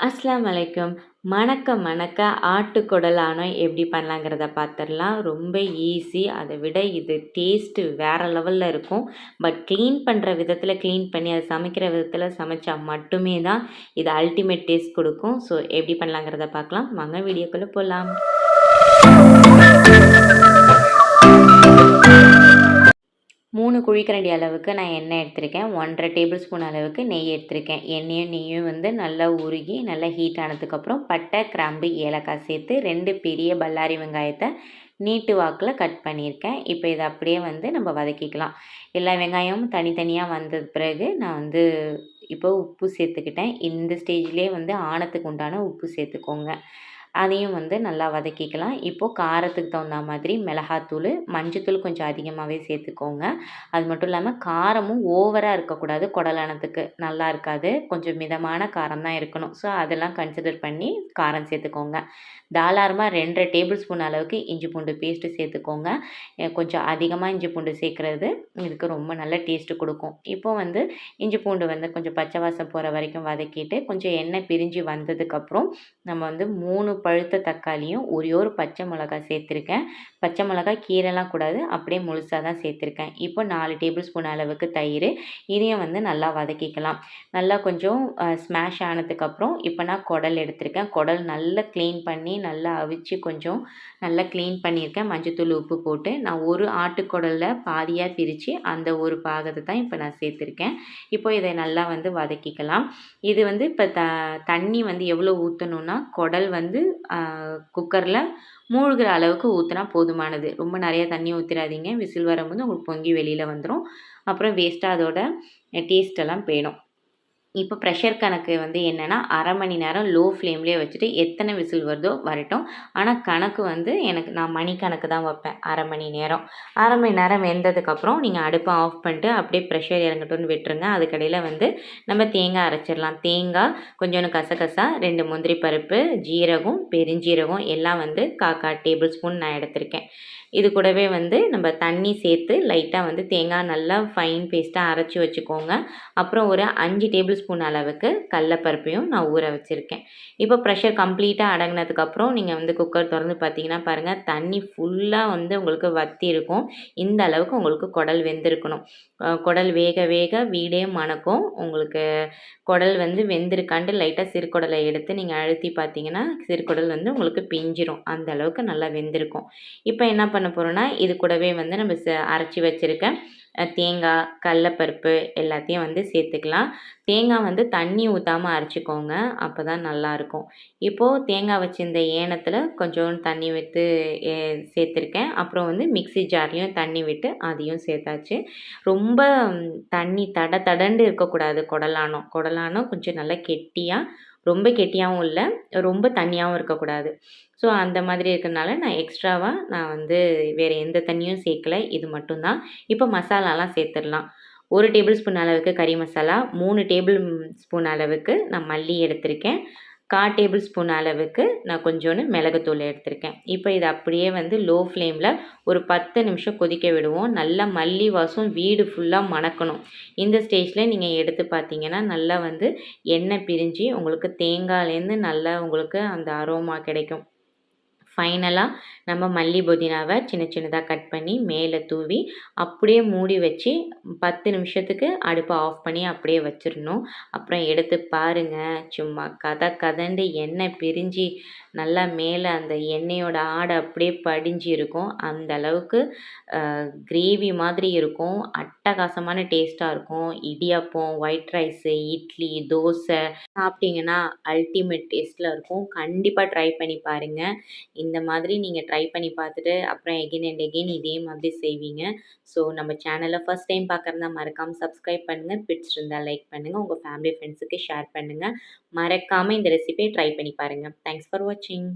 அஸ்ஸலாமு அலைக்கும். மணக்க மணக்க ஆட்டுக்குடல் எப்படி பண்ணலாங்கிறத பார்த்துடலாம். ரொம்ப ஈஸி. அதை விட இது டேஸ்ட்டு வேறு லெவலில் இருக்கும். பட் க்ளீன் பண்ணுற விதத்தில் க்ளீன் பண்ணி அதை சமைக்கிற விதத்தில் சமைச்சா மட்டுமே தான் இது அல்டிமேட் டேஸ்ட் கொடுக்கும். ஸோ எப்படி பண்ணலாங்கிறத பார்க்கலாம். வாங்க வீடியோக்குள்ளே போகலாம். 3 குழிக்கரண்டி அளவுக்கு நான் எண்ணெய் எடுத்திருக்கேன். 1½ டேபிள் ஸ்பூன் அளவுக்கு நெய் எடுத்திருக்கேன். நெய்யும் வந்து நல்லா உருகி நல்லா ஹீட் ஆனதுக்கப்புறம் பட்டை, கிராம்பு, ஏலக்காய் சேர்த்து 2 பெரிய பல்லாரி வெங்காயத்தை நீட்டு வாக்கில் கட் பண்ணியிருக்கேன். இப்போ இதை அப்படியே வந்து நம்ம வதக்கிக்கலாம். எல்லா வெங்காயமும் தனித்தனியாக வந்தது பிறகு நான் வந்து இப்போ உப்பு சேர்த்துக்கிட்டேன். இந்த ஸ்டேஜ்லேயே வந்து ஆனத்துக்கு உண்டான உப்பு சேர்த்துக்கோங்க. அதையும் வந்து நல்லா வதக்கிக்கலாம். இப்போது காரத்துக்கு தகுந்த மாதிரி மிளகாத்தூள், மஞ்சத்தூள் கொஞ்சம் அதிகமாகவே சேர்த்துக்கோங்க. அது மட்டும் இல்லாமல் காரமும் ஓவராக இருக்கக்கூடாது. குடலானத்துக்கு நல்லா இருக்காது. கொஞ்சம் மிதமான காரம் தான் இருக்கணும். ஸோ அதெல்லாம் கன்சிடர் பண்ணி காரம் சேர்த்துக்கோங்க. தாராளமாக 2½ டேபிள் ஸ்பூன் அளவுக்கு இஞ்சி பூண்டு பேஸ்ட்டு சேர்த்துக்கோங்க. கொஞ்சம் அதிகமாக இஞ்சி பூண்டு சேர்க்குறது இதுக்கு ரொம்ப நல்ல டேஸ்ட்டு கொடுக்கும். இப்போது வந்து இஞ்சி பூண்டு வந்து கொஞ்சம் பச்சை வாசம் போகிற வரைக்கும் வதக்கிட்டு கொஞ்சம் எண்ணெய் பிரிஞ்சு வந்ததுக்கப்புறம் நம்ம வந்து 3 பழுத்த தக்காளியும் ஒரே ஒரு பச்சை மிளகாய் சேர்த்துருக்கேன். பச்சை மிளகாய் கீரைலாம் கூடாது, அப்படியே முழுசாக தான் சேர்த்துருக்கேன். இப்போ 4 டேபிள் ஸ்பூன் அளவுக்கு தயிர், இதையும் வந்து நல்லா வதக்கிக்கலாம். நல்லா கொஞ்சம் ஸ்மாஷ் ஆனதுக்கப்புறம் இப்போ நான் குடல் எடுத்திருக்கேன். குடல் நல்லா க்ளீன் பண்ணி நல்லா அவிச்சு கொஞ்சம் நல்லா க்ளீன் பண்ணியிருக்கேன். மஞ்சத்தூள், உப்பு போட்டு நான் ஒரு ஆட்டுக்குடலில் பாதியாக பிரித்து அந்த ஒரு பாகத்தை தான் இப்போ நான் சேர்த்துருக்கேன். இப்போ இதை நல்லா வந்து வதக்கிக்கலாம். இது வந்து இப்போ தண்ணி வந்து எவ்வளோ ஊற்றணுன்னா குடல் வந்து குக்கரில் மூழ்கிற அளவுக்கு ஊற்றினா போதுமானது. ரொம்ப நிறைய தண்ணி ஊற்றிடாதீங்க. விசில் வரும்போது உங்களுக்கு பொங்கி வெளியில் வந்துடும். அப்புறம் வேஸ்ட்டாக அதோட டேஸ்ட்டெல்லாம் போயிடும். இப்போ ப்ரெஷர் கணக்கு வந்து என்னென்னா 1/2 மணி நேரம் லோ ஃப்ளேம்லேயே வச்சுட்டு எத்தனை விசில் வருதோ வரட்டும். ஆனால் கணக்கு வந்து நான் மணி கணக்கு தான் வைப்பேன். 1/2 மணி நேரம். 1/2 மணி நேரம் வெந்ததுக்கப்புறம் நீங்கள் அடுப்பை ஆஃப் பண்ணிட்டு அப்படியே ப்ரெஷர் இறங்கட்டும்னு விட்டுருங்க. அதுக்கடையில் வந்து நம்ம தேங்காய் அரைச்சிடலாம். தேங்காய், கொஞ்சோண்டு கசகசா, 2 முந்திரி பருப்பு, ஜீரகம், பெருஞ்சீரகம் எல்லாம் வந்து 1/4 டேபிள் ஸ்பூன் நான் எடுத்திருக்கேன். இது கூடவே வந்து நம்ம தண்ணி சேர்த்து லைட்டாக வந்து தேங்காய் நல்லா ஃபைன் பேஸ்ட்டாக அரைச்சி வச்சுக்கோங்க. அப்புறம் ஒரு 5 டேபிள் ஸ்பூன் அளவுக்கு கடலப்பருப்பையும் நான் ஊற வச்சுருக்கேன். இப்போ ப்ரெஷர் கம்ப்ளீட்டாக அடங்கினதுக்கப்புறம் நீங்கள் வந்து குக்கர் திறந்து பார்த்தீங்கன்னா பாருங்கள், தண்ணி ஃபுல்லாக வந்து உங்களுக்கு வற்றி இருக்கும். இந்த அளவுக்கு உங்களுக்கு குடல் வெந்திருக்கணும். குடல் வேக வேக வீடே மணக்கும். உங்களுக்கு குடல் வந்து வெந்திருக்காண்டு லைட்டாக சிறுகுடலை எடுத்து நீங்கள் அழுத்தி பார்த்தீங்கன்னா சிறுகுடல் வந்து உங்களுக்கு பிஞ்சிரும். அந்த அளவுக்கு நல்லா வெந்திருக்கும். இப்போ என்ன பண்ண போகிறோன்னா இது கூடவே வந்து நம்ம அரைச்சி வச்சுருக்க தேங்காய், கடலப்பருப்பு எல்லாத்தையும் வந்து சேர்த்துக்கலாம். தேங்காய் வந்து தண்ணி ஊற்றாமல் அரைச்சிக்கோங்க. அப்போ தான் நல்லாயிருக்கும். இப்போது தேங்காய் வச்சிருந்த ஏனத்தில் கொஞ்சம் தண்ணி விட்டு சேர்த்துருக்கேன். அப்புறம் வந்து மிக்ஸி ஜார்லேயும் தண்ணி விட்டு அதையும் சேர்த்தாச்சு. ரொம்ப தண்ணி தடண்டு இருக்கக்கூடாது. குடலானம் கொஞ்சம் நல்லா கெட்டியாக, ரொம்ப கெட்டியாகவும் இல்லை, ரொம்ப தண்ணியாகவும் இருக்கக்கூடாது. ஸோ அந்த மாதிரி இருக்கிறனால நான் எக்ஸ்ட்ராவாக நான் வந்து வேறு எந்த தண்ணியும் சேர்க்கலை. இது மட்டும்தான். இப்போ மசாலாலாம் சேர்த்துடலாம். 1 டேபிள் ஸ்பூன் அளவுக்கு கறி மசாலா, 3 டேபிள் ஸ்பூன் அளவுக்கு நான் மல்லி எடுத்திருக்கேன். 1/4 டேபிள் ஸ்பூன் அளவுக்கு நான் கொஞ்சோண்டு மிளகுத்தூள் எடுத்திருக்கேன். இப்போ இதை அப்படியே வந்து லோ ஃப்ளேமில் ஒரு 10 நிமிஷம் கொதிக்க விடுவோம். நல்லா மல்லி வாசம் வீடு ஃபுல்லாக மணக்கணும். இந்த ஸ்டேஜில் நீங்கள் எடுத்து பார்த்தீங்கன்னா நல்லா வந்து எண்ணெய் பிரிஞ்சு உங்களுக்கு தேங்காய்லேருந்து நல்லா உங்களுக்கு அந்த அரோமா கிடைக்கும். ஃபைனலாக நம்ம மல்லி புதினாவை சின்ன சின்னதாக கட் பண்ணி மேலே தூவி அப்படியே மூடி வச்சு 10 நிமிஷத்துக்கு அடுப்பை ஆஃப் பண்ணி அப்படியே வச்சிடணும். அப்புறம் எடுத்து பாருங்கள், சும்மா கதண்டு எண்ணெய் பிரிஞ்சு நல்லா மேலே அந்த எண்ணெயோட ஆடை அப்படியே படிஞ்சு இருக்கும். அந்த அளவுக்கு கிரேவி மாதிரி இருக்கும். அட்டகாசமான டேஸ்ட்டாக இருக்கும். இடியாப்பம், ஒயிட் ரைஸு, இட்லி, தோசை சாப்பிட்டிங்கன்னா அல்டிமேட் டேஸ்ட்டில் இருக்கும். கண்டிப்பாக ட்ரை பண்ணி பாருங்கள். இந்த மாதிரி நீங்கள் ட்ரை பண்ணி பார்த்துட்டு அப்புறம் எகெயின் அண்ட் எகெயின் இதே மாதிரி செய்வீங்க. ஸோ நம்ம சேனலை ஃபஸ்ட் டைம் பார்க்குறதா மறக்காமல் சப்ஸ்கிரைப் பண்ணுங்கள். பிடிச்சிருந்தால் லைக் பண்ணுங்கள். உங்கள் ஃபேமிலி ஃப்ரெண்ட்ஸுக்கு ஷேர் பண்ணுங்கள். மறக்காமல் இந்த ரெசிபியை ட்ரை பண்ணி பாருங்கள். தேங்க்ஸ் ஃபார் வாட்சிங்.